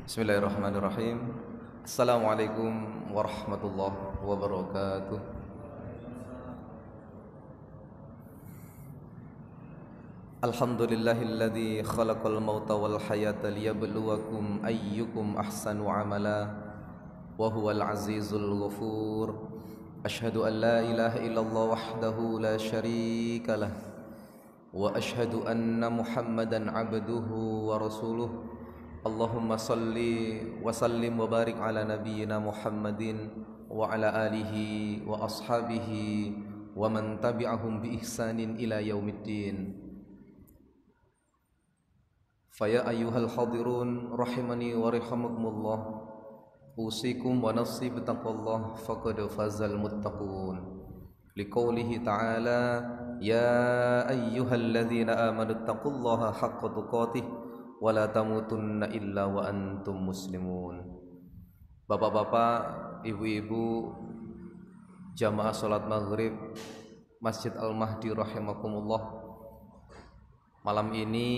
Bismillahirrahmanirrahim. Assalamualaikum warahmatullahi wabarakatuh. Alhamdulillahilladzi khalaqal mauta wal hayata liyabluwakum ayyukum ahsanu amala wa huwal azizul ghafur. Asyhadu an la ilaha illallah wahdahu la syarika lah wa asyhadu anna Muhammadan abduhu wa rasuluh. Allahumma salli wa sallim wa barik ala nabiyyina Muhammadin wa ala alihi wa ashabihi wa man tabi'ahum bi ihsanin ila yaumiddin. Faya ayyuhal hadirun rahimani wa rahimakumullah, usikum wa nafsi bitaqwallah faqad fazal muttaqun. Liqaulihi ta'ala ya ayyuhalladzina amanu taqullaha haqqa tuqatih wala tamutunna illa wa antum muslimun. Bapak-bapak, ibu-ibu, jamaah salat maghrib Masjid Al-Mahdi rahimakumullah. Malam ini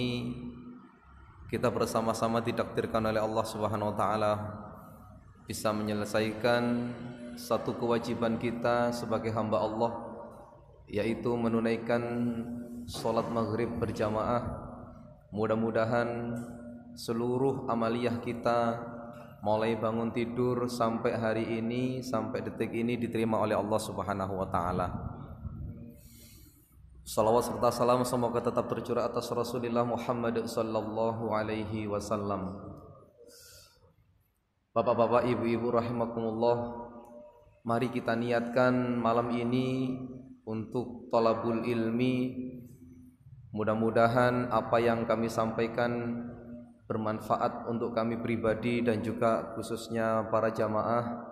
kita bersama-sama ditakdirkan oleh Allah Subhanahu wa taala bisa menyelesaikan satu kewajiban kita sebagai hamba Allah, yaitu menunaikan salat maghrib berjamaah. Mudah-mudahan seluruh amaliyah kita mulai bangun tidur sampai hari ini, sampai detik ini diterima oleh Allah Subhanahu wa taala. Salawat serta salam semoga tetap tercurah atas Rasulullah Muhammad sallallahu alaihi wasallam. Bapak-bapak, ibu-ibu rahimakumullah, mari kita niatkan malam ini untuk thalabul ilmi. Mudah-mudahan apa yang kami sampaikan bermanfaat untuk kami pribadi dan juga khususnya para jamaah.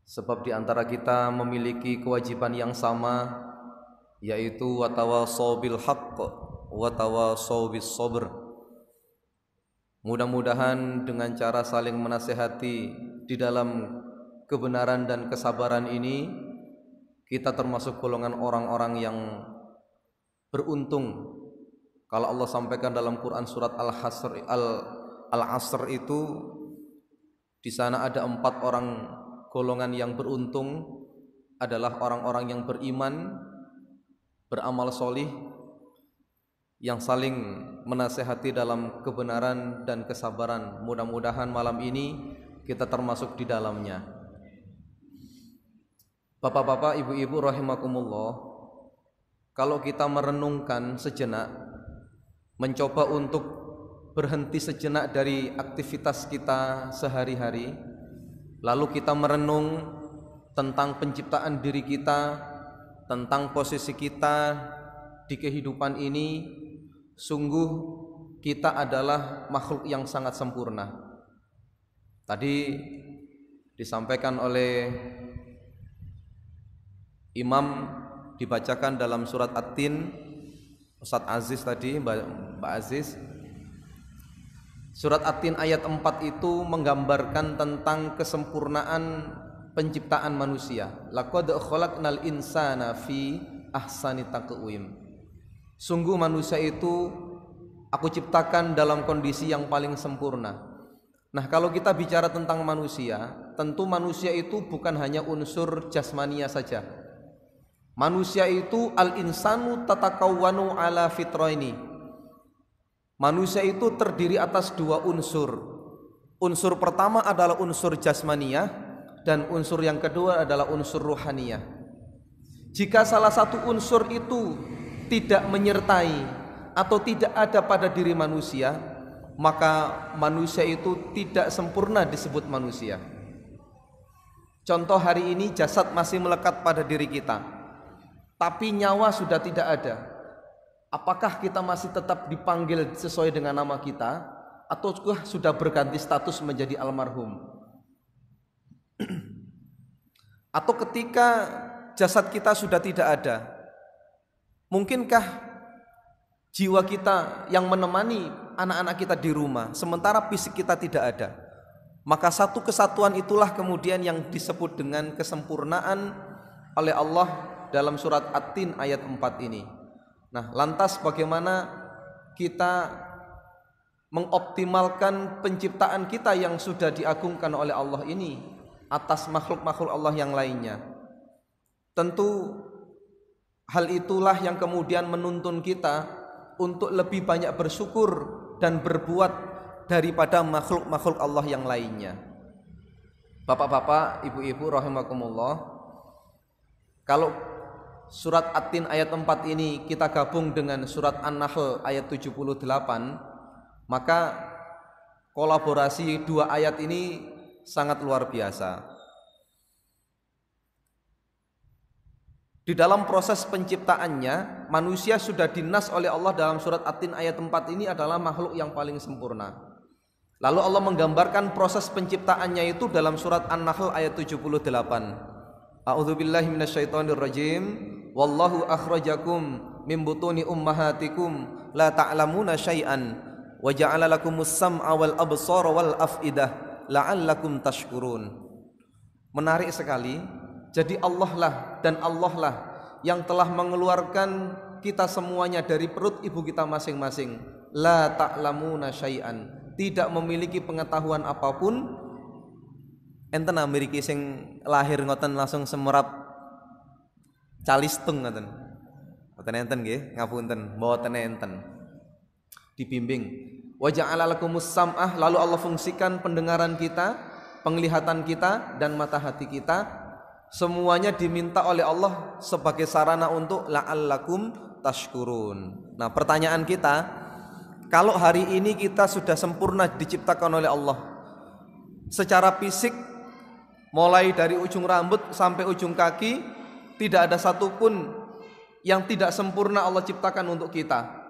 Sebab di antara kita memiliki kewajiban yang sama, yaitu watawassaw bil haqq watawassaw bis sabr. Mudah-mudahan dengan cara saling menasihati di dalam kebenaran dan kesabaran ini, kita termasuk golongan orang-orang yang beruntung. Kalau Allah sampaikan dalam Quran surat Al-Asr itu, di sana ada 4 orang golongan yang beruntung, adalah orang-orang yang beriman, beramal solih, yang saling menasehati dalam kebenaran dan kesabaran. Mudah-mudahan malam ini kita termasuk di dalamnya. Bapak-bapak, ibu-ibu rahimakumullah, kalau kita merenungkan sejenak, mencoba untuk berhenti sejenak dari aktivitas kita sehari-hari, lalu kita merenung tentang penciptaan diri kita, tentang posisi kita di kehidupan ini, sungguh kita adalah makhluk yang sangat sempurna. Tadi disampaikan oleh Imam, dibacakan dalam surat At-Tin, Ustaz Aziz tadi, Mbak Aziz. Surat At-Tin ayat 4 itu menggambarkan tentang kesempurnaan penciptaan manusia. Laqad khalaqnal insana fi ahsani taqwim. Sungguh manusia itu aku ciptakan dalam kondisi yang paling sempurna. Nah, kalau kita bicara tentang manusia, tentu manusia itu bukan hanya unsur jasmania saja. Manusia itu al-insanu tatakawwanu ala fitraini. Manusia itu terdiri atas 2 unsur. Unsur pertama adalah unsur jasmaniyah dan unsur yang kedua adalah unsur ruhaniyah. Jika salah satu unsur itu tidak menyertai atau tidak ada pada diri manusia, maka manusia itu tidak sempurna disebut manusia. Contoh hari ini jasad masih melekat pada diri kita, tapi nyawa sudah tidak ada. Apakah kita masih tetap dipanggil sesuai dengan nama kita, atau sudah berganti status menjadi almarhum? Atau ketika jasad kita sudah tidak ada, mungkinkah jiwa kita yang menemani anak-anak kita di rumah, sementara fisik kita tidak ada? Maka satu kesatuan itulah kemudian yang disebut dengan kesempurnaan oleh Allah dalam surat At-Tin ayat 4 ini. Nah, lantas bagaimana kita mengoptimalkan penciptaan kita yang sudah diagungkan oleh Allah ini atas makhluk-makhluk Allah yang lainnya. Tentu hal itulah yang kemudian menuntun kita untuk lebih banyak bersyukur dan berbuat daripada makhluk-makhluk Allah yang lainnya. Bapak-bapak, ibu-ibu rahimakumullah, kalau surat At-Tin ayat 4 ini kita gabung dengan surat An-Nahl ayat 78, maka kolaborasi dua ayat ini sangat luar biasa. Di dalam proses penciptaannya, manusia sudah dinas oleh Allah dalam surat At-Tin ayat 4 ini adalah makhluk yang paling sempurna. Lalu Allah menggambarkan proses penciptaannya itu dalam surat An-Nahl ayat 78. A'udzubillahi minasyaitonirrajim. Wallahu akhrajakum min butuni ummahatikum la ta'lamuna syai'an wa ja'ala lakumus sam'a wal absara wal af'idah la'allakum tashkurun. Menarik sekali. Jadi Allah lah dan Allah lah yang telah mengeluarkan kita semuanya dari perut ibu kita masing-masing. La ta'lamuna syai'an, tidak memiliki pengetahuan apapun. Enten Amerika sing lahir ngoten langsung semerap calistung ngoten. Mboten enten nggih, ngapunten, mboten enten. Dibimbing. Wa ja'ala lakumus sam'ah, lalu Allah fungsikan pendengaran kita, penglihatan kita dan mata hati kita, semuanya diminta oleh Allah sebagai sarana untuk la'allakum tashkurun. Nah, pertanyaan kita, kalau hari ini kita sudah sempurna diciptakan oleh Allah secara fisik, mulai dari ujung rambut sampai ujung kaki, tidak ada satupun yang tidak sempurna Allah ciptakan untuk kita.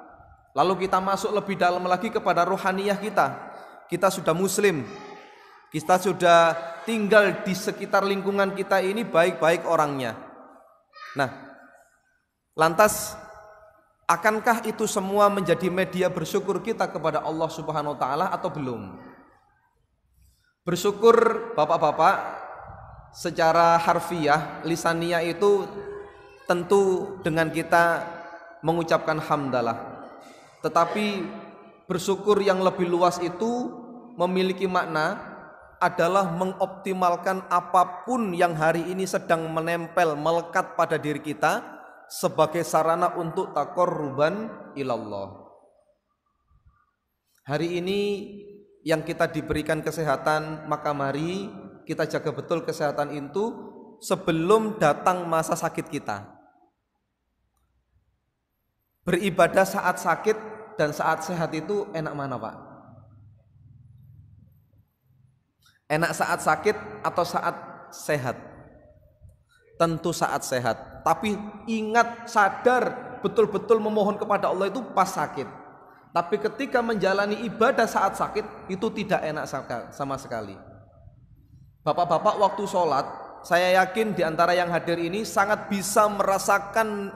Lalu kita masuk lebih dalam lagi kepada rohaniyah kita. Kita sudah muslim, kita sudah tinggal di sekitar lingkungan kita ini baik-baik orangnya. Nah, lantas akankah itu semua menjadi media bersyukur kita kepada Allah Subhanahu wa taala atau belum? Bersyukur bapak-bapak secara harfiah, lisaniyah itu tentu dengan kita mengucapkan hamdalah. Tetapi bersyukur yang lebih luas itu memiliki makna adalah mengoptimalkan apapun yang hari ini sedang menempel, melekat pada diri kita sebagai sarana untuk taqarruban ilallah. Hari ini yang kita diberikan kesehatan, maka mari kita jaga betul kesehatan itu sebelum datang masa sakit kita. Beribadah saat sakit dan saat sehat itu enak mana, Pak? Enak saat sakit atau saat sehat? Tentu saat sehat. Tapi ingat, sadar, betul-betul memohon kepada Allah itu pas sakit. Tapi ketika menjalani ibadah saat sakit itu tidak enak sama sekali. Bapak-bapak waktu sholat, saya yakin di antara yang hadir ini sangat bisa merasakan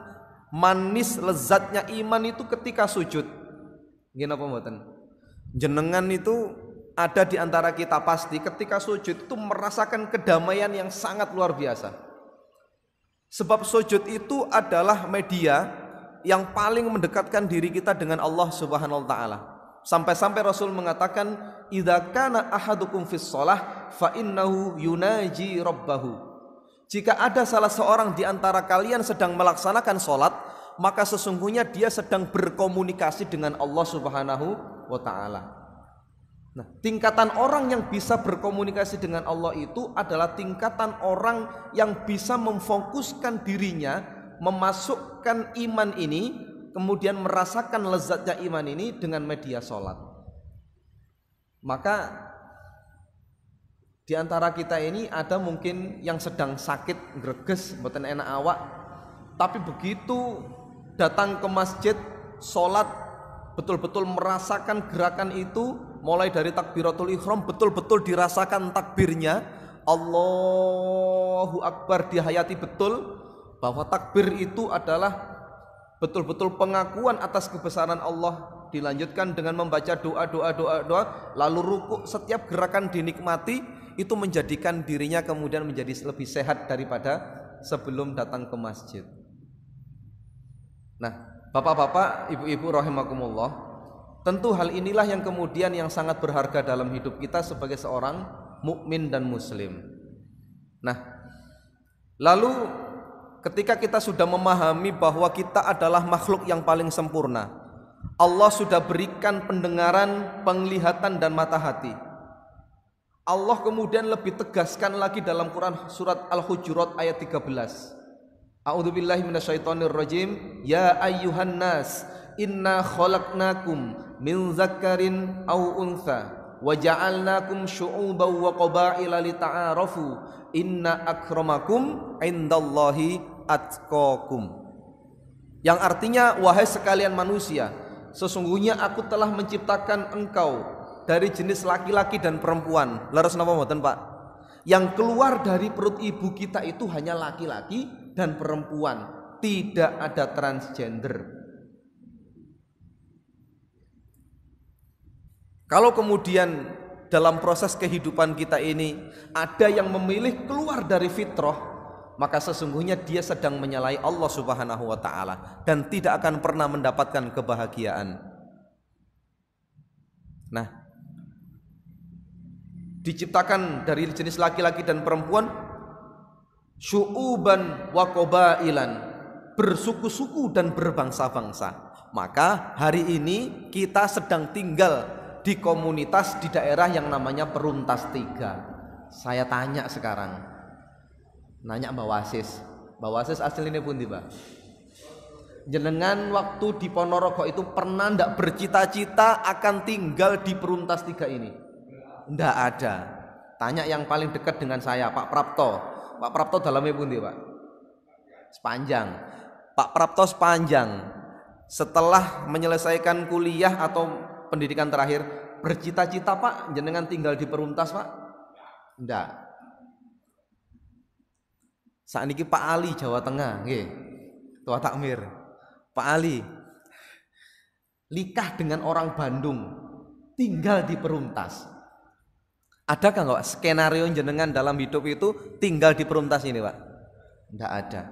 manis lezatnya iman itu ketika sujud. Gini apa mboten? Jenengan itu ada di antara kita pasti ketika sujud itu merasakan kedamaian yang sangat luar biasa. Sebab sujud itu adalah media yang paling mendekatkan diri kita dengan Allah Subhanahu wa taala. Sampai-sampai Rasul mengatakan, "Idza kana ahadukum fis shalah fa innahu yunaji rabbahu." Jika ada salah seorang di antara kalian sedang melaksanakan salat, maka sesungguhnya dia sedang berkomunikasi dengan Allah Subhanahu wa taala. Nah, tingkatan orang yang bisa berkomunikasi dengan Allah itu adalah tingkatan orang yang bisa memfokuskan dirinya, memasukkan iman ini, kemudian merasakan lezatnya iman ini dengan media sholat. Maka di antara kita ini ada mungkin yang sedang sakit, greges, mboten enak awak, tapi begitu datang ke masjid, sholat, betul-betul merasakan gerakan itu, mulai dari takbiratul ihram, betul-betul dirasakan takbirnya, Allahu Akbar, dihayati betul bahwa takbir itu adalah betul-betul pengakuan atas kebesaran Allah, dilanjutkan dengan membaca doa, lalu rukuk. Setiap gerakan dinikmati, itu menjadikan dirinya kemudian menjadi lebih sehat daripada sebelum datang ke masjid. Nah, bapak-bapak, ibu-ibu rahimakumullah, Tentu hal inilah yang kemudian yang sangat berharga dalam hidup kita sebagai seorang mukmin dan muslim. Nah, lalu ketika kita sudah memahami bahwa kita adalah makhluk yang paling sempurna, Allah sudah berikan pendengaran, penglihatan dan mata hati. Allah kemudian lebih tegaskan lagi dalam Quran surat Al-Hujurat ayat 13. A'udzubillahi minasyaitonirrajim. Ya ayyuhan nas, inna khalaqnakum min dzakarin aw untha wa ja'alnakum syu'uban wa qabaila lita'arafu inna akramakum indallahi atqakum. Yang artinya, wahai sekalian manusia, sesungguhnya aku telah menciptakan engkau dari jenis laki-laki dan perempuan. Leres napa mboten, Pak? Yang keluar dari perut ibu kita itu hanya laki-laki dan perempuan, tidak ada transgender. Kalau kemudian dalam proses kehidupan kita ini ada yang memilih keluar dari fitrah, maka sesungguhnya dia sedang menyalahi Allah Subhanahu wa taala dan tidak akan pernah mendapatkan kebahagiaan. Nah, diciptakan dari jenis laki-laki dan perempuan, syu'uban wa qabailan, bersuku-suku dan berbangsa-bangsa. Maka hari ini kita sedang tinggal di komunitas di daerah yang namanya Peruntas 3. Saya tanya sekarang, nanya Mbak Wasis aslinya pundi, Pak? Jenengan waktu di Ponorogo itu pernah ndak bercita-cita akan tinggal di Peruntas 3 ini? Ndak ada. Tanya yang paling dekat dengan saya, Pak Prapto. Pak Prapto dalamnya pundi, Pak? Sepanjang. Pak Prapto sepanjang. Setelah menyelesaikan kuliah atau pendidikan terakhir, bercita-cita Pak jenengan tinggal di Peruntas, Pak? Ndak. Saat ini Pak Ali Jawa Tengah, nggih. Tua Takmir. Pak Ali nikah dengan orang Bandung, tinggal di Peruntas. Adakah nggak skenario jenengan dalam hidup itu tinggal di Peruntas ini, Pak? Nggak ada.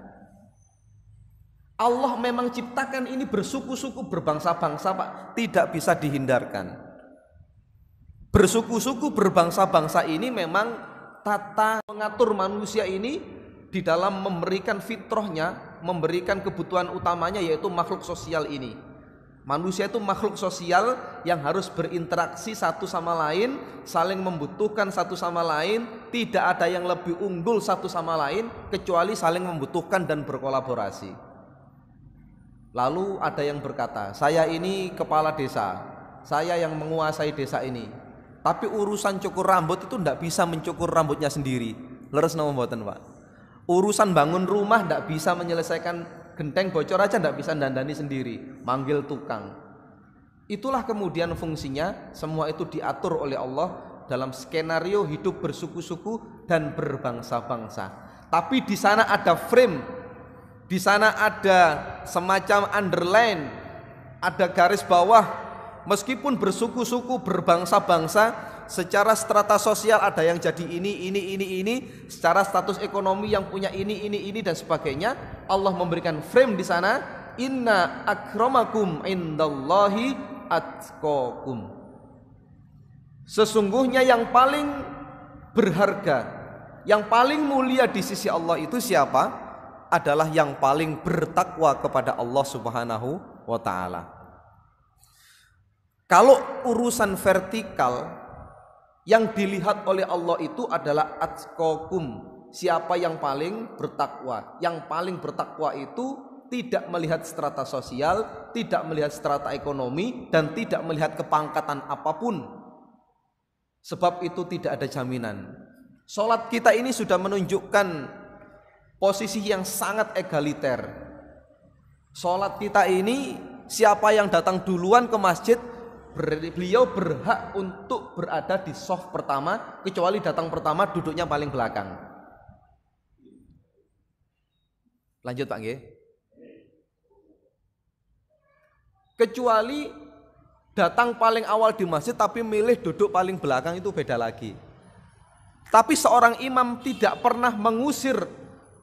Allah memang ciptakan ini bersuku-suku, berbangsa-bangsa, Pak, tidak bisa dihindarkan. Bersuku-suku, berbangsa-bangsa ini memang tata mengatur manusia ini di dalam memberikan fitrahnya, memberikan kebutuhan utamanya, yaitu makhluk sosial ini. Manusia itu makhluk sosial yang harus berinteraksi satu sama lain, saling membutuhkan satu sama lain, tidak ada yang lebih unggul satu sama lain kecuali saling membutuhkan dan berkolaborasi. Lalu ada yang berkata, saya ini kepala desa, saya yang menguasai desa ini, tapi urusan cukur rambut itu tidak bisa mencukur rambutnya sendiri. Leres napa mboten, Pak? Urusan bangun rumah tidak bisa menyelesaikan, genteng bocor aja tidak bisa dandani sendiri, manggil tukang. Itulah kemudian fungsinya, semua itu diatur oleh Allah dalam skenario hidup bersuku-suku dan berbangsa-bangsa. Tapi di sana ada frame, di sana ada semacam underline, ada garis bawah. Meskipun bersuku-suku, berbangsa-bangsa, secara strata sosial ada yang jadi ini, secara status ekonomi yang punya ini dan sebagainya, Allah memberikan frame di sana, inna akramakum indallahi atqakum. Sesungguhnya yang paling berharga, yang paling mulia di sisi Allah itu siapa? Adalah yang paling bertakwa kepada Allah Subhanahu wa taala. Kalau urusan vertikal, yang dilihat oleh Allah itu adalah atqakum, siapa yang paling bertakwa. Yang paling bertakwa itu tidak melihat strata sosial, tidak melihat strata ekonomi, dan tidak melihat kepangkatan apapun. Sebab itu tidak ada jaminan. Salat kita ini sudah menunjukkan posisi yang sangat egaliter. Salat kita ini, siapa yang datang duluan ke masjid, beliau berhak untuk berada di shaf pertama, kecuali datang pertama duduknya paling belakang. Lanjut Pak nggih. Kecuali datang paling awal di masjid tapi milih duduk paling belakang, itu beda lagi. Tapi seorang imam tidak pernah mengusir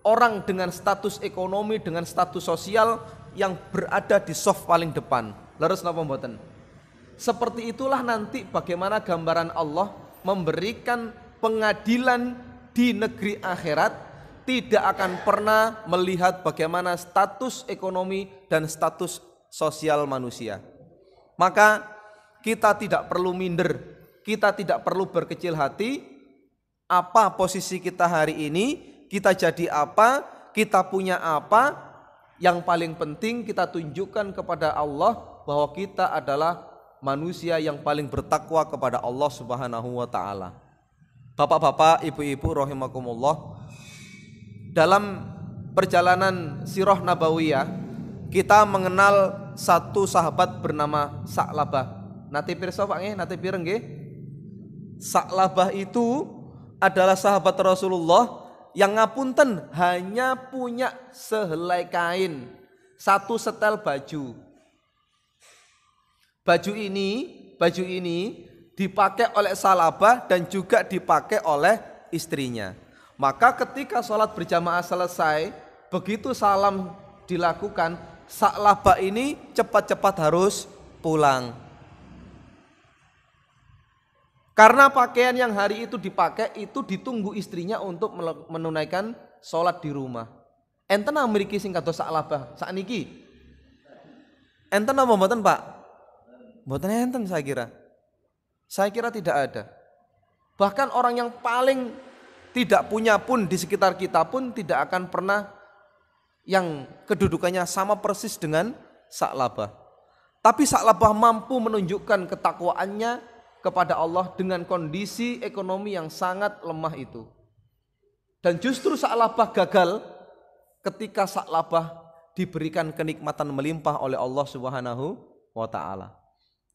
orang dengan status ekonomi, dengan status sosial yang berada di shaf paling depan. Leres napa mboten? Seperti itulah nanti bagaimana gambaran Allah memberikan pengadilan di negeri akhirat, tidak akan pernah melihat bagaimana status ekonomi dan status sosial manusia. Maka kita tidak perlu minder, kita tidak perlu berkecil hati. Apa posisi kita hari ini, kita jadi apa, kita punya apa, yang paling penting kita tunjukkan kepada Allah bahwa kita adalah manusia yang paling bertakwa kepada Allah Subhanahu wa taala. Bapak-bapak, ibu-ibu rahimakumullah, dalam perjalanan sirah nabawiyah kita mengenal satu sahabat bernama Sa'labah. Nate pirsa Pak nggih, nate pireng nggih? Sa'labah itu adalah sahabat Rasulullah yang ngapunten hanya punya sehelai kain, satu setel baju. Baju ini dipakai oleh Sa'labah dan juga dipakai oleh istrinya. Maka ketika sholat berjamaah selesai, begitu salam dilakukan, Sa'labah ini cepat-cepat harus pulang. Karena pakaian yang hari itu dipakai itu ditunggu istrinya untuk menunaikan sholat di rumah. Enten mriki sing kados Sa'labah sakniki? Enten apa mboten, Pak? Mboten enten saya kira. Saya kira tidak ada. Bahkan orang yang paling tidak punya pun di sekitar kita pun tidak akan pernah yang kedudukannya sama persis dengan Sa'labah. Tapi Sa'labah mampu menunjukkan ketakwaannya kepada Allah dengan kondisi ekonomi yang sangat lemah itu. Dan justru Sa'labah gagal ketika Sa'labah diberikan kenikmatan melimpah oleh Allah Subhanahu wa taala.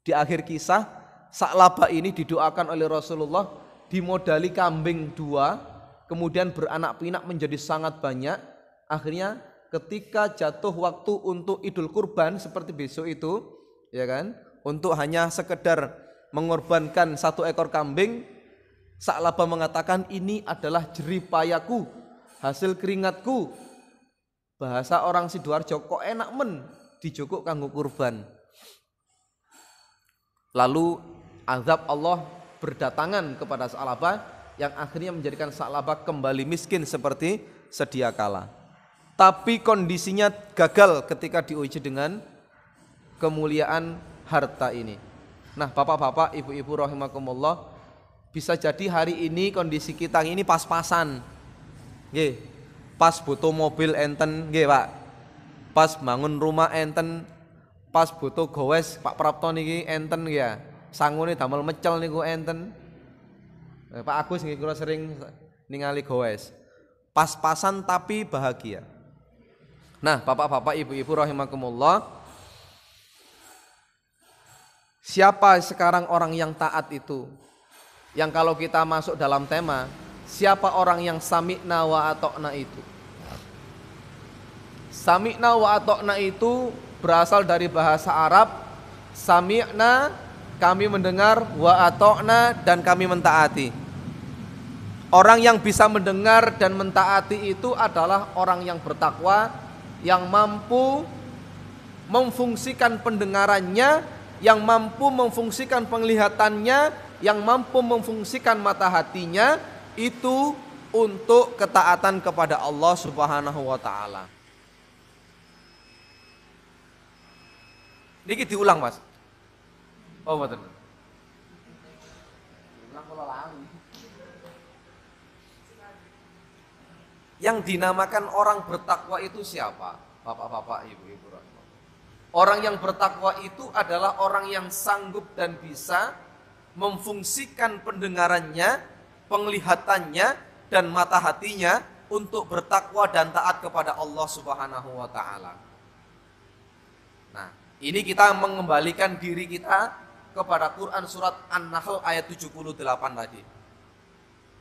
Di akhir kisah, Sa'labah ini didoakan oleh Rasulullah dimodali kambing 2, kemudian beranak pinak menjadi sangat banyak. Akhirnya ketika jatuh waktu untuk Idul Kurban seperti besok itu, ya kan, untuk hanya sekedar mengorbankan 1 ekor kambing, Sa'labah mengatakan ini adalah jeripayaku, hasil keringatku. Bahasa orang Sidoarjo, kok enak men dijukuk kanggo kurban. Lalu azab Allah berdatangan kepada Sa'labah yang akhirnya menjadikan Sa'labah kembali miskin seperti sedia kala. Tapi kondisinya gagal ketika diuji dengan kemuliaan harta ini. Nah, bapak-bapak, ibu-ibu rahimakumullah, bisa jadi hari ini kondisi kita ini pas-pasan. Nggih, pas butuh mobil enten nggih, Pak. Pas bangun rumah enten, pas butuh gowes Pak Prapto niki enten ya. Sangune damel mecel niku enten. Pak Agus nggih kula sering ningali gowes. Pas-pasan tapi bahagia. Nah, bapak-bapak, ibu-ibu rahimakumullah, siapa sekarang orang yang taat itu? Yang kalau kita masuk dalam tema, siapa orang yang sami'na wa ata'na itu? Sami'na wa ata'na itu berasal dari bahasa Arab. Sami'na, kami mendengar, wa ata'na, dan kami mentaati. Orang yang bisa mendengar dan mentaati itu adalah orang yang bertakwa, yang mampu memfungsikan pendengarannya, yang mampu memfungsikan penglihatannya, yang mampu memfungsikan mata hatinya itu untuk ketaatan kepada Allah Subhanahu wa taala. Niki diulang, Mas. Oh, betul. Yang dinamakan orang bertakwa itu siapa? Bapak-bapak, ibu-ibu. Orang yang bertakwa itu adalah orang yang sanggup dan bisa memfungsikan pendengarannya, penglihatannya, dan mata hatinya untuk bertakwa dan taat kepada Allah Subhanahu wa taala. Nah, ini kita mengembalikan diri kita kepada Quran surat An-Nahl ayat 78 tadi.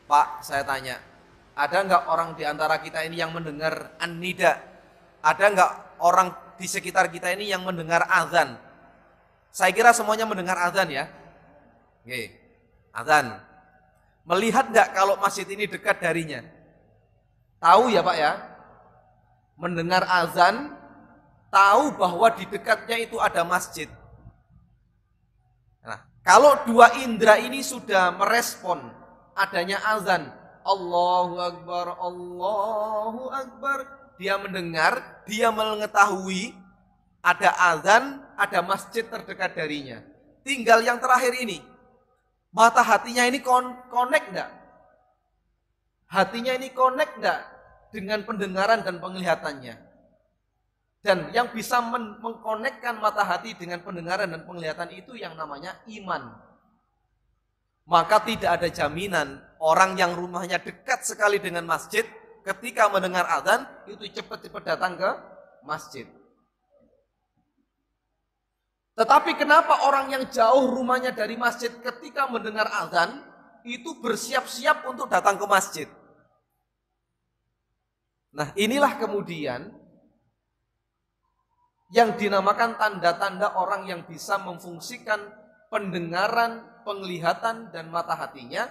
Pak, saya tanya, ada enggak orang di antara kita ini yang mendengar an-nida? Ada enggak orang di sekitar kita ini yang mendengar azan? Saya kira semuanya mendengar azan ya. Oke, azan. Melihat enggak kalau masjid ini dekat darinya? Tahu ya Pak ya? Mendengar azan, tahu bahwa di dekatnya itu ada masjid. Kalau dua indera ini sudah merespon adanya azan, Allahu Akbar, Allahu Akbar, dia mendengar, dia mengetahui ada azan, ada masjid terdekat darinya. Tinggal yang terakhir ini, mata hatinya ini connect enggak? Hatinya ini connect enggak dengan pendengaran dan penglihatannya? Dan yang bisa mengkonekkan mata hati dengan pendengaran dan penglihatan itu yang namanya iman. Maka tidak ada jaminan orang yang rumahnya dekat sekali dengan masjid ketika mendengar azan itu cepat-cepat datang ke masjid. Tetapi kenapa orang yang jauh rumahnya dari masjid ketika mendengar azan itu bersiap-siap untuk datang ke masjid? Nah, inilah kemudian yang dinamakan tanda-tanda orang yang bisa memfungsikan pendengaran, penglihatan, dan mata hatinya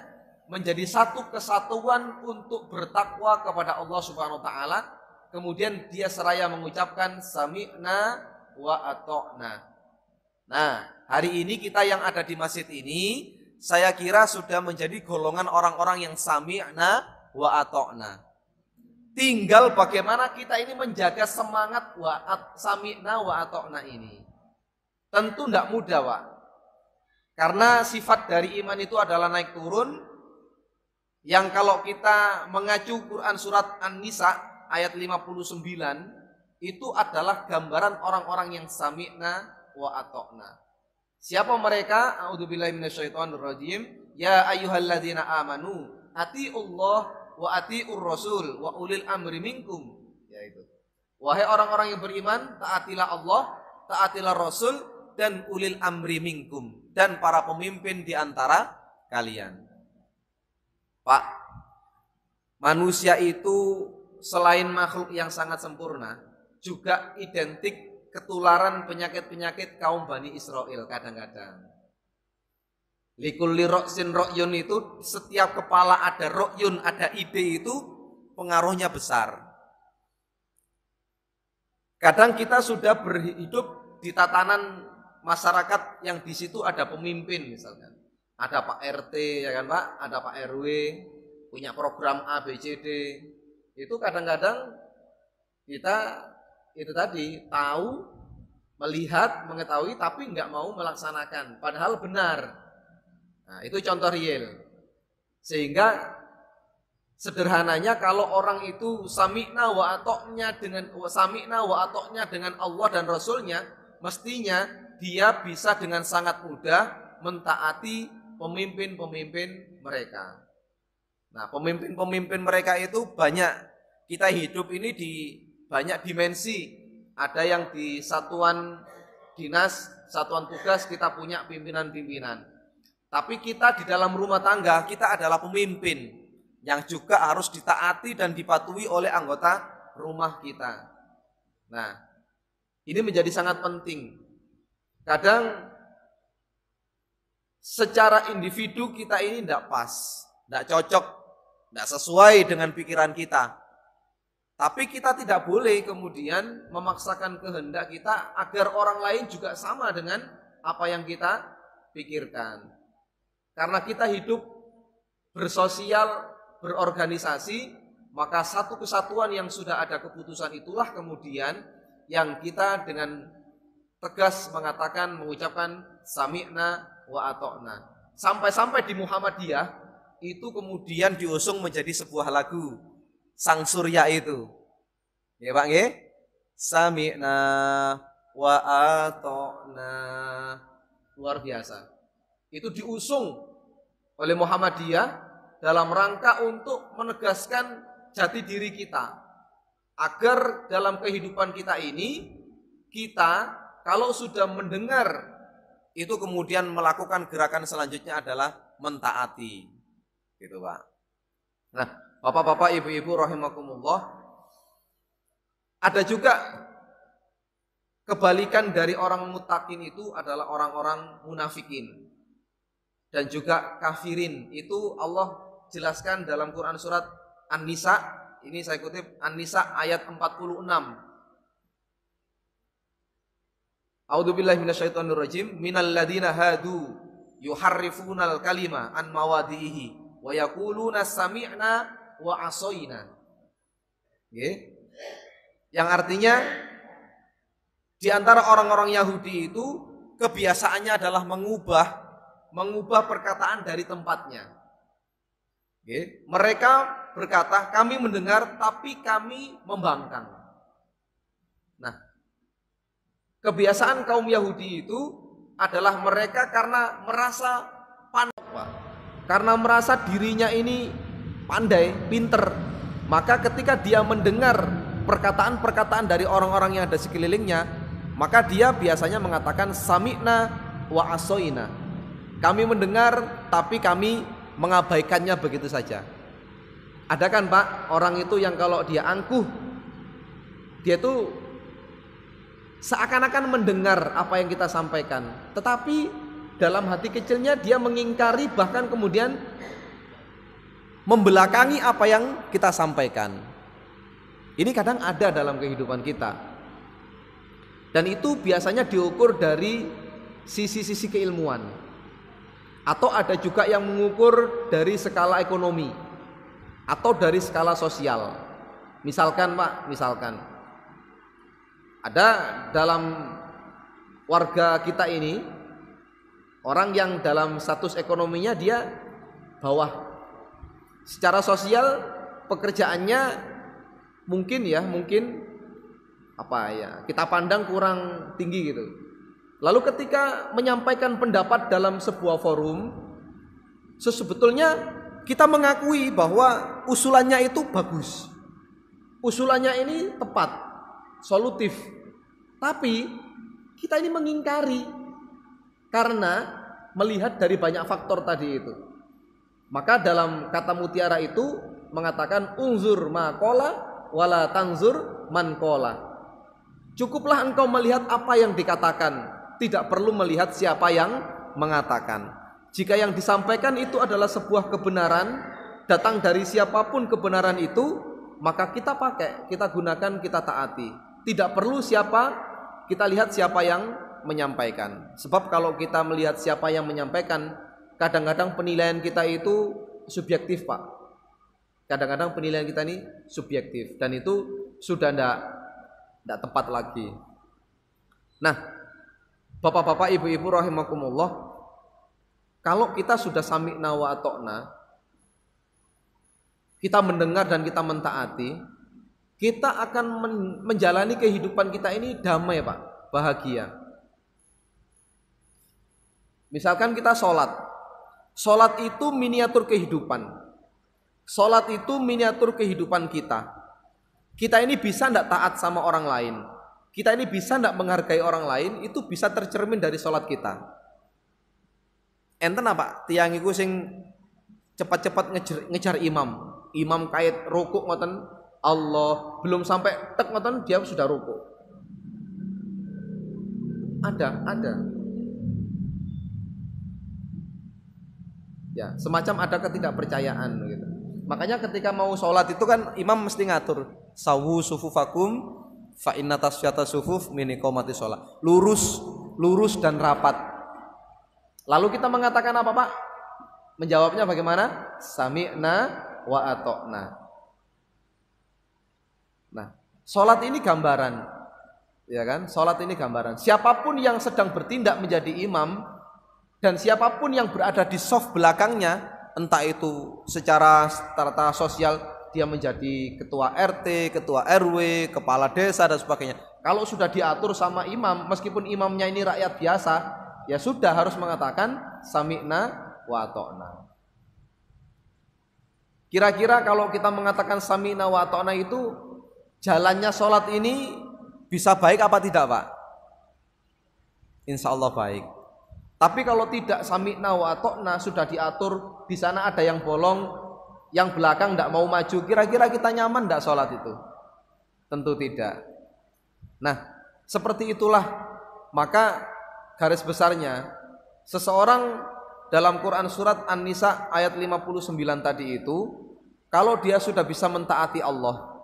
menjadi satu kesatuan untuk bertakwa kepada Allah Subhanahu wa taala. Kemudian dia seraya mengucapkan sami'na wa ata'na. Nah, hari ini kita yang ada di masjid ini, saya kira sudah menjadi golongan orang-orang yang sami'na wa ata'na. Tinggal bagaimana kita ini menjaga semangat sami'na wa ata'na ini. Tentu tidak mudah, Pak. Karena sifat dari iman itu adalah naik turun. Yang kalau kita mengacu Quran surat An-Nisa ayat 59, itu adalah gambaran orang-orang yang sami'na wa ata'na. Siapa mereka? A'udzubillahi minasyaitonirrajim. Ya ayyuhalladzina amanu atiiullah wa atiur rasul wa ulil amri minkum, yaitu wahai orang-orang yang beriman, taatilah Allah, taatilah Rasul dan ulil amri minkum, dan para pemimpin di antara kalian. Pak, manusia itu selain makhluk yang sangat sempurna, juga identik ketularan penyakit-penyakit kaum Bani Israel kadang-kadang. Likulli roksin rokyun itu setiap kepala ada rokyun, ada ide itu pengaruhnya besar. Kadang kita sudah berhidup di tatanan masyarakat yang di situ ada pemimpin misalkan. Ada Pak RT ya kan Pak, ada Pak RW, punya program A, B, C, D. Itu kadang-kadang kita itu tadi tahu, melihat, mengetahui tapi nggak mau melaksanakan. Padahal benar. Nah, itu contoh real. Sehingga sederhananya kalau orang itu sami'na wa ata'nya dengan Allah dan Rasulnya, mestinya dia bisa dengan sangat mudah mentaati pemimpin-pemimpin mereka. Nah, pemimpin-pemimpin mereka itu banyak. Kita hidup ini di banyak dimensi. Ada yang di satuan dinas, satuan tugas kita punya pimpinan-pimpinan. Tapi kita di dalam rumah tangga, kita adalah pemimpin yang juga harus ditaati dan dipatuhi oleh anggota rumah kita. Nah, ini menjadi sangat penting. Kadang secara individu kita ini tidak pas, tidak cocok, tidak sesuai dengan pikiran kita. Tapi kita tidak boleh kemudian memaksakan kehendak kita agar orang lain juga sama dengan apa yang kita pikirkan. Karena kita hidup bersosial, berorganisasi, maka satu kesatuan yang sudah ada keputusan itulah kemudian yang kita dengan tegas mengatakan, mengucapkan sami'na wa ata'na. Sampai-sampai di Muhammadiyah itu kemudian diusung menjadi sebuah lagu Sang Surya itu. Ya Pak nggih? Sami'na wa ata'na. Luar biasa. Itu diusung oleh Muhammadiyah dalam rangka untuk menegaskan jati diri kita. Agar dalam kehidupan kita ini, kita kalau sudah mendengar, itu kemudian melakukan gerakan selanjutnya adalah mentaati. Gitu Pak. Nah, Bapak-bapak, ibu-ibu rahimakumullah, ada juga kebalikan dari orang muttaqin itu adalah orang-orang munafikin dan juga kafirin. Itu Allah jelaskan dalam Quran surat An-Nisa. Ini saya kutip An-Nisa ayat 46. A'udzubillahi minasyaitonirrajim. Minal ladzina hadu yuharrifunal kalima an mawadhihi wa yaquluna sami'na wa asoina. Yang artinya di antara orang-orang Yahudi itu kebiasaannya adalah mengubah perkataan dari tempatnya. Mereka berkata, kami mendengar tapi kami membangkang. Nah, kebiasaan kaum Yahudi itu adalah mereka karena merasa pandai, karena merasa dirinya ini pandai, pinter, maka ketika dia mendengar perkataan-perkataan dari orang-orang yang ada sekelilingnya, maka dia biasanya mengatakan sami'na wa asoina. Kami mendengar tapi kami mengabaikannya begitu saja. Ada kan Pak orang itu yang kalau dia angkuh, dia tuh seakan-akan mendengar apa yang kita sampaikan, tetapi dalam hati kecilnya dia mengingkari, bahkan kemudian membelakangi apa yang kita sampaikan. Ini kadang ada dalam kehidupan kita, dan itu biasanya diukur dari sisi-sisi keilmuan, atau ada juga yang mengukur dari skala ekonomi atau dari skala sosial. Misalkan Pak, ada dalam warga kita ini orang yang dalam status ekonominya dia bawah. Secara sosial pekerjaannya mungkin kita pandang kurang tinggi gitu. Lalu ketika menyampaikan pendapat dalam sebuah forum, sebetulnya kita mengakui bahwa usulannya itu bagus, usulannya ini tepat, solutif, tapi kita ini mengingkari karena melihat dari banyak faktor tadi itu. Maka dalam kata mutiara itu mengatakan unzur ma qala wala tanzur man qala. Cukuplah engkau melihat apa yang dikatakan, tidak perlu melihat siapa yang mengatakan. Jika yang disampaikan itu adalah sebuah kebenaran, datang dari siapapun kebenaran itu, maka kita pakai, kita gunakan, kita taati. Tidak perlu kita lihat siapa yang menyampaikan. Sebab kalau kita melihat siapa yang menyampaikan, kadang-kadang penilaian kita itu subjektif Pak. Kadang-kadang penilaian kita ini subjektif, dan itu sudah tidak tepat lagi. Nah, bapak-bapak, ibu-ibu rahimakumullah, kalau kita sudah sami'na wa atokna, kita mendengar dan kita mentaati, kita akan menjalani kehidupan kita ini damai Pak, bahagia. Misalkan kita sholat itu miniatur kehidupan. Sholat itu miniatur kehidupan kita. Kita ini bisa tidak taat sama orang lain, kita ini bisa tidak menghargai orang lain, itu bisa tercermin dari sholat kita. Enten apa? Tiang iku sing cepat-cepat ngejar imam kait rukuk ngoten, Allah belum sampai tek ngoten dia sudah rukuk. Ada. Ya, semacam ada ketidakpercayaan gitu. Makanya ketika mau sholat itu kan imam mesti ngatur sawu sufufakum fa inna tasyata sufuf min iqamati sholat. Lurus dan rapat. Lalu kita mengatakan apa Pak? Menjawabnya bagaimana? Sami'na wa atokna. Nah, sholat ini gambaran, ya kan? Sholat ini gambaran. Siapapun yang sedang bertindak menjadi imam dan siapapun yang berada di saf belakangnya, entah itu secara tata sosial dia menjadi ketua RT, ketua RW, kepala desa dan sebagainya. Kalau sudah diatur sama imam, meskipun imamnya ini rakyat biasa, ya sudah harus mengatakan sami'na wa atokna. Kira-kira kalau kita mengatakan sami'na wa atokna itu, jalannya sholat ini bisa baik apa tidak Pak? Insya Allah baik. Tapi kalau tidak sami'na wa atokna, sudah diatur di sana ada yang bolong, yang belakang tidak mau maju, kira-kira kita nyaman tidak sholat itu? Tentu tidak. Nah, seperti itulah maka garis besarnya, seseorang dalam Quran surat An-Nisa ayat 59 tadi itu, kalau dia sudah bisa mentaati Allah,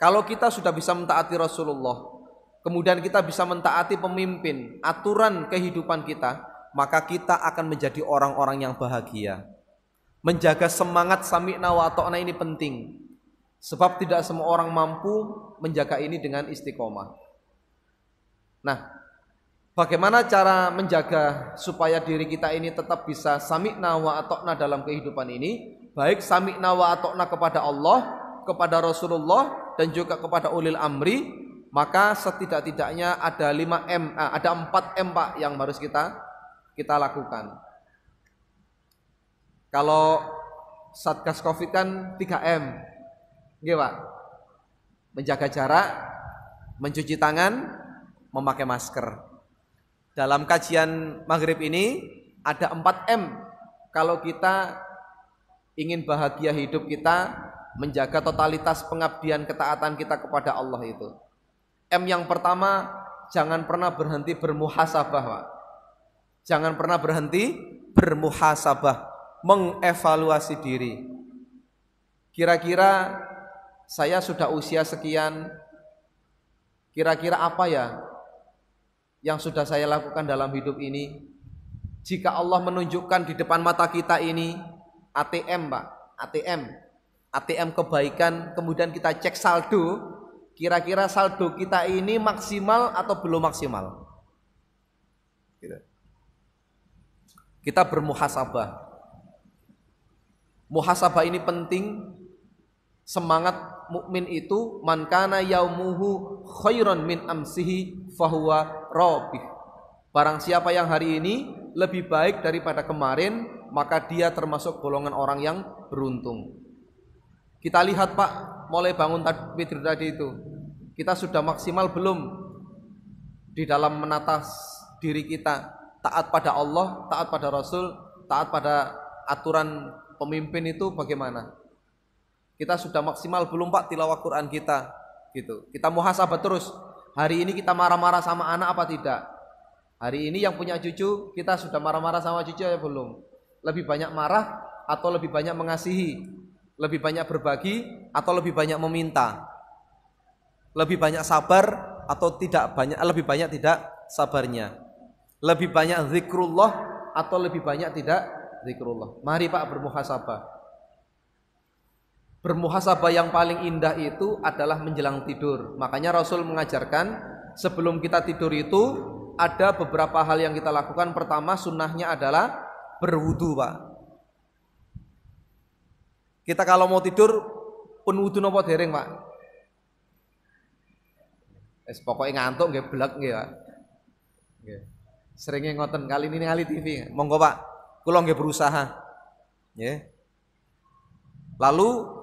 kalau kita sudah bisa mentaati Rasulullah, kemudian kita bisa mentaati pemimpin, aturan kehidupan kita, maka kita akan menjadi orang-orang yang bahagia. Menjaga semangat sami'na wa ata'na ini penting. Sebab tidak semua orang mampu menjaga ini dengan istiqomah. Nah, bagaimana cara menjaga supaya diri kita ini tetap bisa sami'na wa ata'na dalam kehidupan ini? Baik sami'na wa ata'na kepada Allah, kepada Rasulullah, dan juga kepada ulil amri. Maka setidak-tidaknya ada 5M, ada 4M Pak yang harus kita lakukan. Kalau Satgas Covid kan 3M, nggih Pak. Menjaga jarak, mencuci tangan, memakai masker. Dalam kajian maghrib ini ada 4M. Kalau kita ingin bahagia hidup kita, menjaga totalitas pengabdian ketaatan kita kepada Allah itu. M yang pertama, jangan pernah berhenti bermuhasabah Pak. Jangan pernah berhenti bermuhasabah, mengevaluasi diri. Kira-kira saya sudah usia sekian, kira-kira apa ya yang sudah saya lakukan dalam hidup ini? Jika Allah menunjukkan di depan mata kita ini ATM Pak, ATM kebaikan, kemudian kita cek saldo, kira-kira saldo kita ini maksimal atau belum maksimal? Kita bermuhasabah. Muhasabah ini penting. Semangat mukmin itu man kana yaumuhu khairan min amsihi fahuwa rabih. Barang siapa yang hari ini lebih baik daripada kemarin, maka dia termasuk golongan orang yang beruntung. Kita lihat Pak, mulai bangun tidur tadi itu, kita sudah maksimal belum di dalam menata diri kita, taat pada Allah, taat pada Rasul, taat pada aturan pemimpin itu bagaimana? Kita sudah maksimal belum Pak tilawah Quran kita gitu. Kita muhasabah terus. Hari ini kita marah-marah sama anak apa tidak? Hari ini yang punya cucu, kita sudah marah-marah sama cucu ya belum? Lebih banyak marah atau lebih banyak mengasihi? Lebih banyak berbagi atau lebih banyak meminta? Lebih banyak sabar atau tidak banyak, lebih banyak tidak sabarnya? Lebih banyak zikrullah atau lebih banyak tidak zikrullah? Mari Pak bermuhasabah. Bermuhasabah yang paling indah itu adalah menjelang tidur. Makanya Rasul mengajarkan sebelum kita tidur itu ada beberapa hal yang kita lakukan. Pertama sunnahnya adalah berwudu Pak. Kita kalau mau tidur pun wudu napa dereng Pak? Pokoknya ngantuk nggih blek nggih Pak. Nggih. Seringnya ngoten kali ini ngali TV. Monggo Pak, kula nggih berusaha. Nggih. Lalu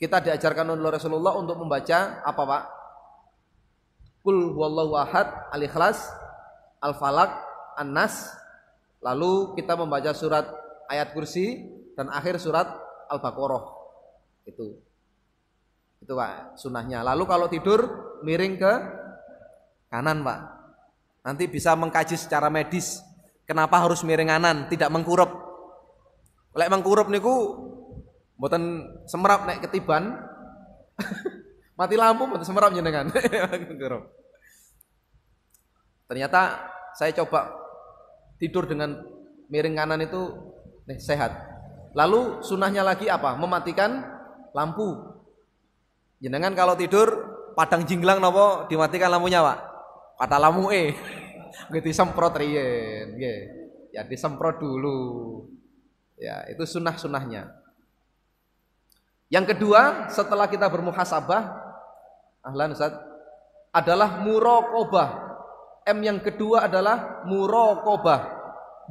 kita diajarkan oleh Rasulullah untuk membaca apa Pak? Qul huwallahu ahad, Al-Ikhlas, Al-Falaq, An-Nas. Lalu kita membaca surat ayat kursi dan akhir surat Al-Baqarah. Itu Pak sunnahnya. Lalu kalau tidur miring ke kanan Pak. Nanti bisa mengkaji secara medis kenapa harus miring kanan, tidak mengkurup. Lek mengkurup niku mboten semerap nek ketiban. Mati lampu mboten semerap jenengan. Ternyata saya coba tidur dengan miring kanan itu sehat. Lalu sunnahnya lagi apa? Mematikan lampu. Jenengan kalau tidur padang jinglang napa dimatikan lampunya Pak? Pada lampu nggih disemprot riyen, nggih. Ya disemprot dulu. Ya, itu sunnah-sunnahnya. Yang kedua, setelah kita bermuhasabah, ahlan Ustaz, adalah muraqabah. M yang kedua adalah muraqabah.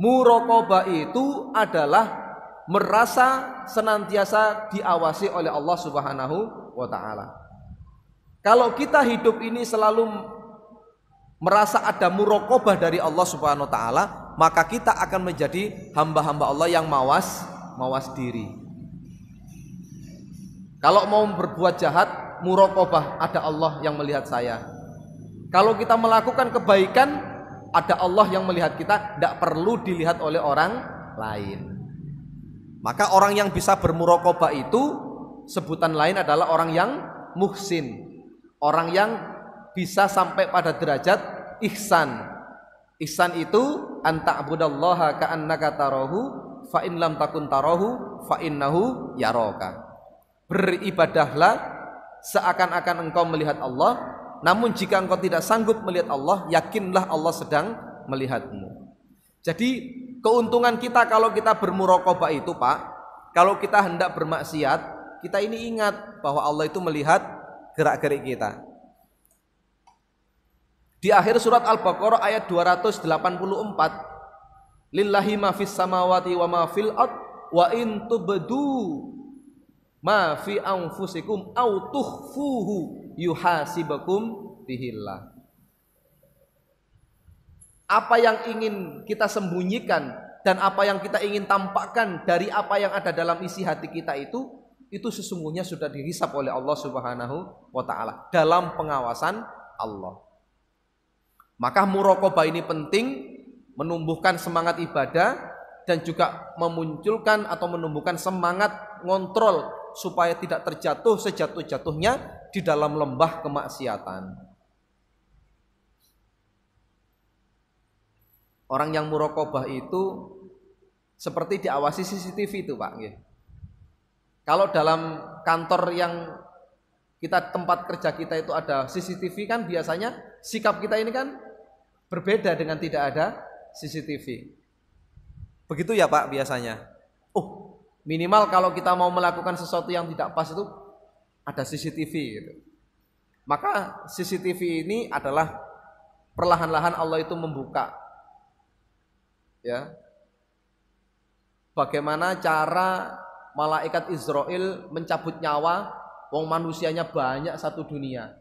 Muraqabah itu adalah merasa senantiasa diawasi oleh Allah Subhanahu wa taala. Kalau kita hidup ini selalu merasa ada muraqabah dari Allah Subhanahu wa taala, maka kita akan menjadi hamba-hamba Allah yang mawas diri. Kalau mau berbuat jahat, muraqabah, ada Allah yang melihat saya. Kalau kita melakukan kebaikan, ada Allah yang melihat kita, tidak perlu dilihat oleh orang lain. Maka orang yang bisa bermuraqabah itu sebutan lain adalah orang yang muhsin, orang yang bisa sampai pada derajat ihsan. Ihsan itu an ta'budallaha ka'annaka tarahu fa in lam takun tarahu fa innahu yaraka. Beribadahlah seakan-akan engkau melihat Allah, namun jika engkau tidak sanggup melihat Allah, yakinlah Allah sedang melihatmu. Jadi keuntungan kita kalau kita bermuraqabah itu, Pak, kalau kita hendak bermaksiat, kita ini ingat bahwa Allah itu melihat gerak-gerik kita. Di akhir surat Al-Baqarah ayat 284, lillahi ma fis samawati wa ma fil ard wa in tubdu ma fi anfusikum aw tukhfuhu yuhasibakum bihillah. Apa yang ingin kita sembunyikan dan apa yang kita ingin tampakkan dari apa yang ada dalam isi hati kita itu sesungguhnya sudah dihisab oleh Allah Subhanahu wa taala dalam pengawasan Allah. Maka muraqabah ini penting, menumbuhkan semangat ibadah dan juga memunculkan atau menumbuhkan semangat ngontrol supaya tidak terjatuh sejatuh-jatuhnya di dalam lembah kemaksiatan. Orang yang muraqabah itu seperti diawasi CCTV itu, Pak. Kalau dalam kantor yang tempat kerja kita itu ada CCTV kan biasanya sikap kita ini kan berbeda dengan tidak ada CCTV. Begitu ya, Pak, biasanya. Minimal kalau kita mau melakukan sesuatu yang tidak pas itu ada CCTV gitu. Maka CCTV ini adalah perlahan-lahan Allah itu membuka, ya, bagaimana cara malaikat Israel mencabut nyawa wong manusianya banyak satu dunia.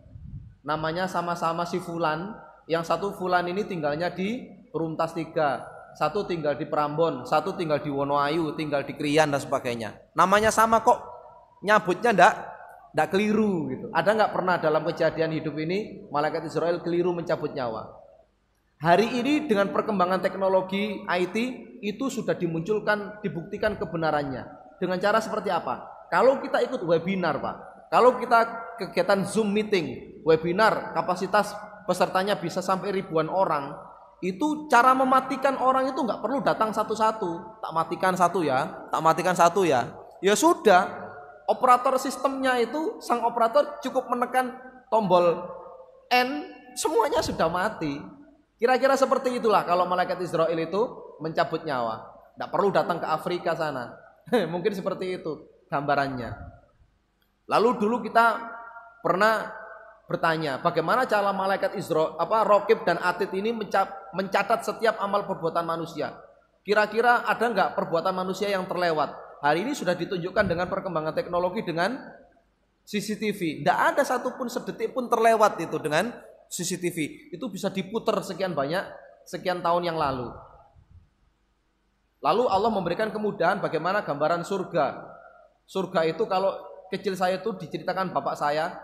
Namanya sama-sama si fulan. Yang satu fulan ini tinggalnya di Perumtas 3, satu tinggal di Prambon, satu tinggal di Wonoayu, tinggal di Krian dan sebagainya. Namanya sama kok, nyabutnya ndak keliru gitu. Ada nggak pernah dalam kejadian hidup ini malaikat Israel keliru mencabut nyawa? Hari ini dengan perkembangan teknologi IT itu sudah dimunculkan, dibuktikan kebenarannya. Dengan cara seperti apa? Kalau kita ikut webinar, Pak. Kalau kita kegiatan Zoom meeting, webinar, kapasitas pesertanya bisa sampai ribuan orang, itu cara mematikan orang itu nggak perlu datang satu-satu. Tak matikan satu ya, tak matikan satu ya. Ya sudah, operator sistemnya itu, sang operator cukup menekan tombol N, semuanya sudah mati. Kira-kira seperti itulah kalau malaikat Israel itu mencabut nyawa. Nggak perlu datang ke Afrika sana. Mungkin seperti itu gambarannya. Lalu dulu kita pernah bertanya, bagaimana cara malaikat Raqib dan Atid ini mencatat setiap amal perbuatan manusia. Kira-kira ada nggak perbuatan manusia yang terlewat? Hari ini sudah ditunjukkan dengan perkembangan teknologi dengan CCTV. Tidak ada satupun sedetik pun terlewat itu dengan CCTV. Itu bisa diputar sekian tahun yang lalu. Lalu Allah memberikan kemudahan bagaimana gambaran surga. Surga itu kalau kecil saya itu diceritakan bapak saya,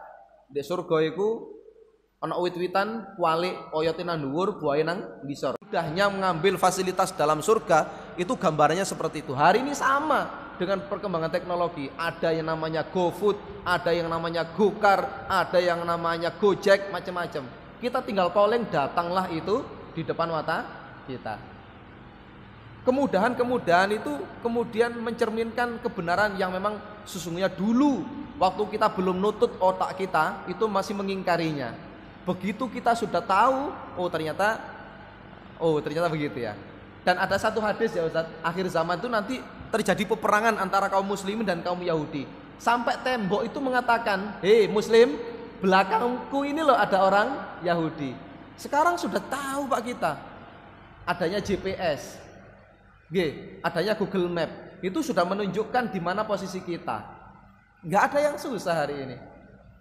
di surga itu ana wit-witan, kualik, oyote nang dhuwur, buahe nang ngisor. Mudahnya mengambil fasilitas dalam surga itu gambarannya seperti itu. Hari ini sama dengan perkembangan teknologi. Ada yang namanya GoFood, ada yang namanya GoCar, ada yang namanya Gojek, macam-macam. Kita tinggal calling, datanglah itu di depan mata kita. Kemudahan-kemudahan itu kemudian mencerminkan kebenaran yang memang sesungguhnya dulu waktu kita belum nutut otak kita itu masih mengingkarinya. Begitu kita sudah tahu, ternyata begitu ya. Dan ada satu hadis ya Ustaz, akhir zaman itu nanti terjadi peperangan antara kaum muslimin dan kaum Yahudi. Sampai tembok itu mengatakan, "Hei Muslim, belakangku ini loh ada orang Yahudi." Sekarang sudah tahu Pak kita. Adanya GPS. Adanya Google Map. Itu sudah menunjukkan di mana posisi kita. Nggak ada yang susah hari ini.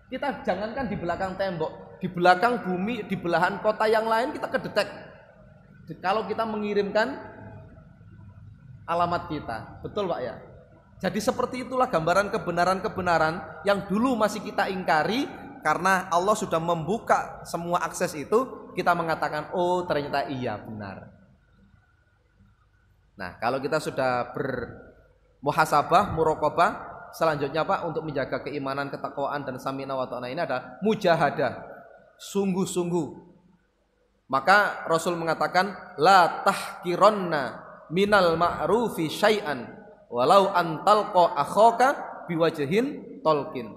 Kita jangankan di belakang tembok, di belakang bumi, di belahan kota yang lain kita kedetek. Kalau kita mengirimkan alamat kita. Betul Pak ya? Jadi seperti itulah gambaran kebenaran-kebenaran yang dulu masih kita ingkari. Karena Allah sudah membuka semua akses itu, kita mengatakan, ternyata iya benar. Nah, kalau kita sudah bermuhasabah, muraqabah, selanjutnya Pak untuk menjaga keimanan, ketakwaan dan sami'na wa ta'na ini ada mujahadah. Sungguh-sungguh Maka Rasul mengatakan la tahkironna minal ma'rufi syai'an walau antalqa akhaka biwajhin tolkin.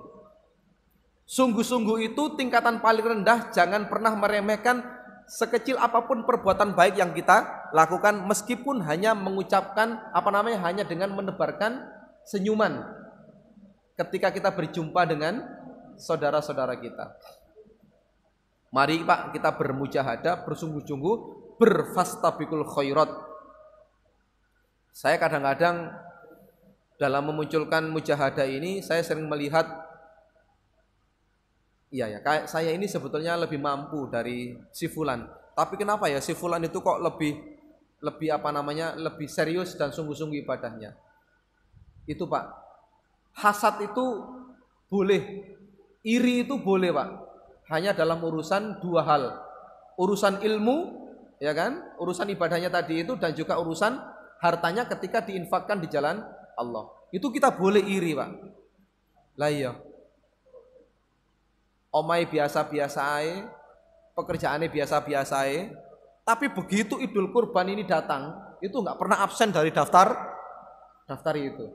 Sungguh-sungguh itu tingkatan paling rendah, jangan pernah meremehkan sekecil apapun perbuatan baik yang kita lakukan, meskipun hanya mengucapkan hanya dengan menebarkan senyuman ketika kita berjumpa dengan saudara-saudara kita. Mari Pak, kita bermujahadah, bersungguh-sungguh, berfastabiqul khairat. Saya kadang-kadang dalam memunculkan mujahadah ini, saya sering melihat kayak saya ini sebetulnya lebih mampu dari si fulan. Tapi kenapa ya si fulan itu kok lebih lebih serius dan sungguh-sungguh ibadahnya. Itu Pak. Hasad itu boleh, iri itu boleh Pak. Hanya dalam urusan dua hal. Urusan ilmu, ya kan? Urusan ibadahnya tadi itu, dan juga urusan hartanya ketika diinfakkan di jalan Allah. Itu kita boleh iri Pak. Lah iya. Omai biasa-biasa ae, pekerjaannya biasa-biasa ae, tapi begitu Idul Kurban ini datang, itu nggak pernah absen dari daftar itu.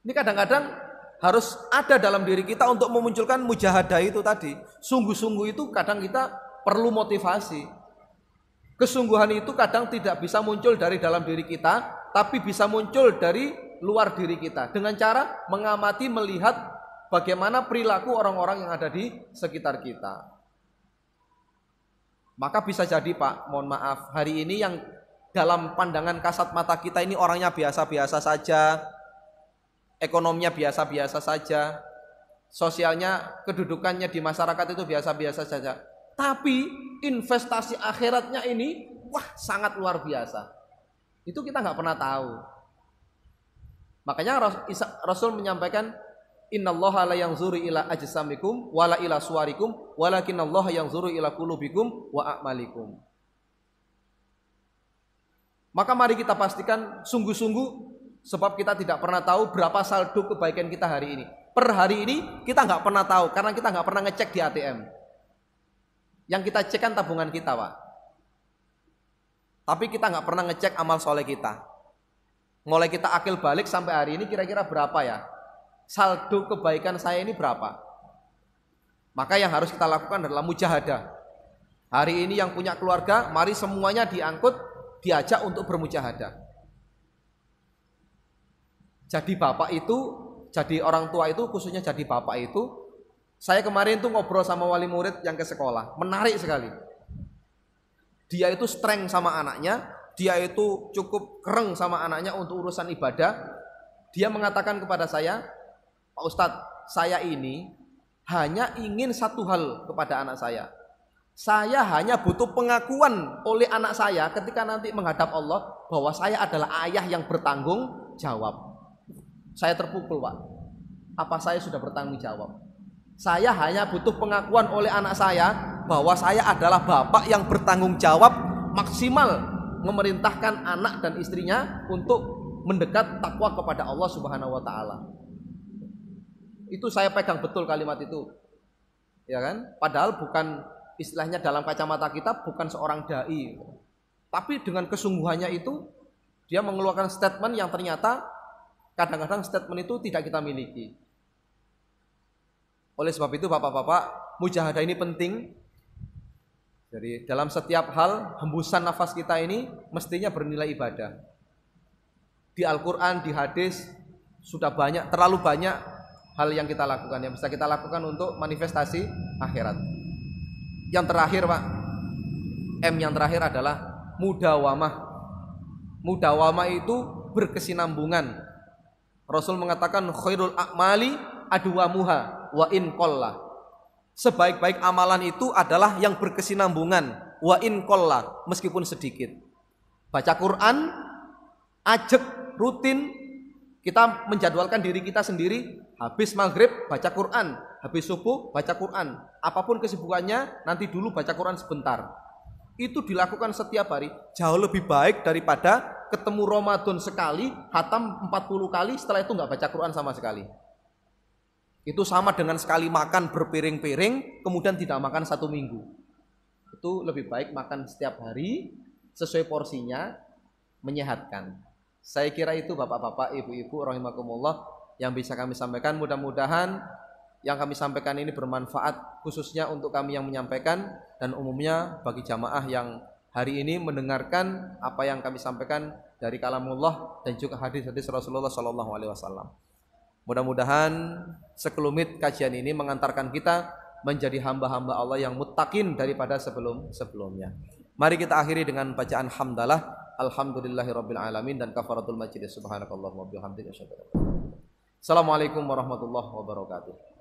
Ini kadang-kadang harus ada dalam diri kita untuk memunculkan mujahadah itu tadi. Sungguh-sungguh itu kadang kita perlu motivasi. Kesungguhan itu kadang tidak bisa muncul dari dalam diri kita, tapi bisa muncul dari luar diri kita dengan cara mengamati, melihat bagaimana perilaku orang-orang yang ada di sekitar kita. Maka bisa jadi Pak, mohon maaf, hari ini yang dalam pandangan kasat mata kita ini orangnya biasa-biasa saja, ekonominya biasa-biasa saja, sosialnya, kedudukannya di masyarakat itu biasa-biasa saja. Tapi investasi akhiratnya ini, wah sangat luar biasa. Itu kita nggak pernah tahu. Makanya Rasul menyampaikan, innallaha la yanzuru ila ajsamikum wala ila suwarikum walakinallaha yanzuru ila qulubikum wa a'malikum. Maka mari kita pastikan sungguh-sungguh, sebab kita tidak pernah tahu berapa saldo kebaikan kita hari ini. Per hari ini kita nggak pernah tahu, karena kita nggak pernah ngecek di ATM. Yang kita cek kan tabungan kita Pak. Tapi kita nggak pernah ngecek amal soleh kita. Mulai kita akil balik sampai hari ini kira-kira berapa ya saldo kebaikan saya ini berapa? Maka yang harus kita lakukan adalah mujahadah. Hari ini yang punya keluarga, mari semuanya diangkut, diajak untuk bermujahadah. Jadi bapak itu, jadi orang tua itu, khususnya jadi bapak itu, saya kemarin tuh ngobrol sama wali murid yang ke sekolah, menarik sekali. Dia itu strength sama anaknya, dia itu cukup kereng sama anaknya untuk urusan ibadah. Dia mengatakan kepada saya, Pak Ustadz, saya ini hanya ingin satu hal kepada anak saya. Saya hanya butuh pengakuan oleh anak saya ketika nanti menghadap Allah bahwa saya adalah ayah yang bertanggung jawab. Saya terpukul Pak. Apa saya sudah bertanggung jawab? Saya hanya butuh pengakuan oleh anak saya bahwa saya adalah bapak yang bertanggung jawab maksimal memerintahkan anak dan istrinya untuk mendekat takwa kepada Allah Subhanahu wa taala. Itu saya pegang betul kalimat itu. Ya kan? Padahal bukan, istilahnya dalam kacamata kita bukan seorang dai. Tapi dengan kesungguhannya itu dia mengeluarkan statement yang ternyata kadang-kadang statement itu tidak kita miliki. Oleh sebab itu Bapak-bapak, mujahadah ini penting. Jadi dalam setiap hal, hembusan nafas kita ini mestinya bernilai ibadah. Di Al-Quran, di hadis sudah banyak, terlalu banyak hal yang kita lakukan, yang bisa kita lakukan untuk manifestasi akhirat. Yang terakhir Pak, M yang terakhir adalah mudawamah. Mudawamah itu berkesinambungan. Rasul mengatakan khairul a'mali adwamuha wa in qalla. Sebaik-baik amalan itu adalah yang berkesinambungan, wa in qalla, meskipun sedikit. Baca Quran, ajak rutin, kita menjadwalkan diri kita sendiri, habis maghrib baca Quran, habis subuh baca Quran, apapun kesibukannya nanti dulu baca Quran sebentar. Itu dilakukan setiap hari, jauh lebih baik daripada ketemu Ramadan sekali, khatam 40 kali, setelah itu nggak baca Quran sama sekali. Itu sama dengan sekali makan berpiring-piring, kemudian tidak makan 1 minggu. Itu lebih baik makan setiap hari sesuai porsinya, menyehatkan. Saya kira itu bapak-bapak, ibu-ibu rahimakumullah yang bisa kami sampaikan. Mudah-mudahan yang kami sampaikan ini bermanfaat khususnya untuk kami yang menyampaikan dan umumnya bagi jamaah yang hari ini mendengarkan apa yang kami sampaikan dari kalamullah dan juga hadis-hadis Rasulullah sallallahu alaihi wasallam. Mudah-mudahan sekelumit kajian ini mengantarkan kita menjadi hamba-hamba Allah yang muttaqin daripada sebelumnya. Mari kita akhiri dengan bacaan hamdalah. Alhamdulillahirabbil alamin dan kafaratul majlis. Subhanakallahumma wa bihamdika asyhadu an la ilaha illa anta. Assalamualaikum warahmatullahi wabarakatuh.